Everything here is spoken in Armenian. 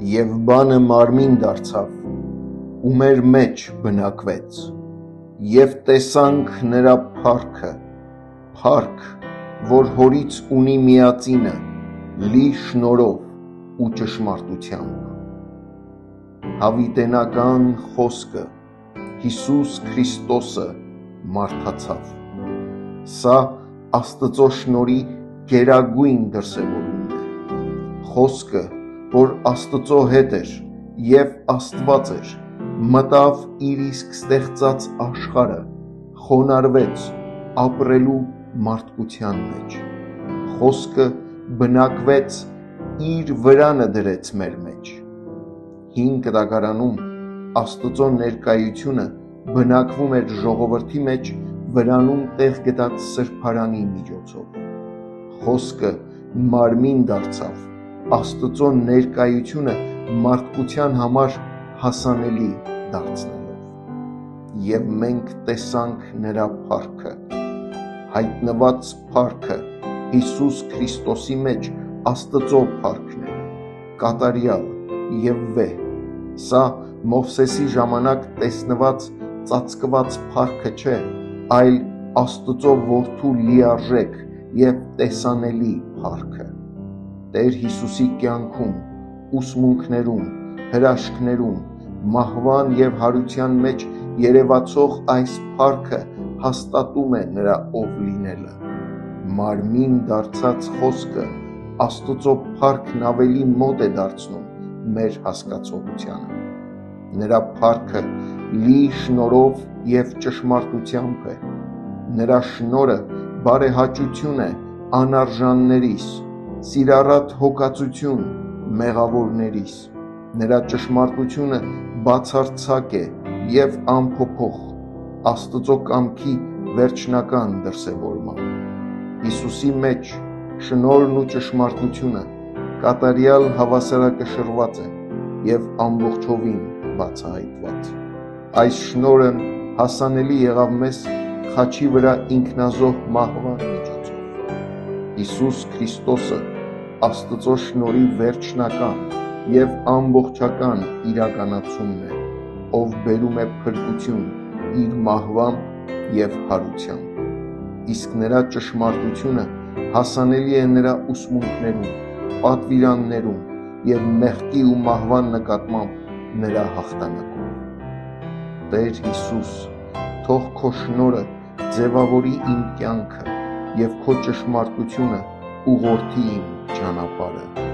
Եվ բանը մարմին դարձավ, ու մեր մեջ բնակվեց, և տեսանք նրա փառքը, փառք, որ հորից ունի միածինը, լի շնորհով ու ճշմարտությամբ։ Հավիտենական խոսքը Հիսուս Քրիստոսը մարդացավ։ Սա Աստծո շնորհի գերագույն դրսևորումն է։ Խոսքը, որ Աստծո հետ էր և Աստված էր, մտավ իր իսկ ստեղծած աշխարհը, խոնարհվեց ապրելու մարդկության մեջ։ Խոսքը բնակվեց, իր վրանը դրեց մեր մեջ։ Հին Կտակարանում Աստծո ներկայությունը բնակվում էր ժողովրդի մեջ վրանում տեղ գտած սրբարանի միջոցով։ Խոսքը մարմին դարձավ, Աստծո ներկայությունը մարդկության համար հասանելի դարձնելով։ Եվ մենք տեսանք նրա փառքը, հայտնված փառքը Հիսուս Քրիստոսի մեջ Աստծո փառքն է, կատարյալ և վեհ։ Սա Մովսեսի ժամանակ տեսնված ծածկված փառքը չէ, այլ Աստծո որդու լիարժեք և տեսանելի փառքը։ Տեր Հիսուսի կյանքում, ուսմունքներում, հրաշքներում, մահվան և հարության մեջ երևացող այս փառքը հաստատում է նրա ով լինելը։ Մարմին դարձած խոսքը Աստծո փառքն ավելի մոտ է դարձնում մեր հասկացողությանը։ Նրա փառքը լի շնորհով և ճշմարտությամբ է։ Նրա շնորհը բարեհաճություն է անարժաններիս, սիրառատ հոգածություն մեղավորներիս։ Նրա ճշմարտությունը բացարձակ է և անփոփոխ, Աստծո կամքի վերջնական դրսևորմամբ։ Հիսուսի մեջ շնորհն ու ճշմարտությունը կատարյալ հավասարակշռված են և ամբողջովին բացահայտված։ Այս շնորհն հասանելի եղավ մեզ խաչի վրա ինքնազոհ մահվան միջոցով։ Հիսուս Քրիստոսը Աստծո շնորհի վերջնական և ամբողջական իրականացումն է, ով բերում է փրկություն իր մահվամբ և հարությամբ։ Իսկ նրա ճշմարտությունը հասանելի է նրա ուսմունքներում, պատվիրաններում և մեղքի ու մահվան նկատմամբ նրա հաղթանակով։ Տեր Հիսուս, թող քո շնորհը ձևավորի իմ կյանքը և քո ճշմարտությունը ուղղորդի իմ ճանապարհը։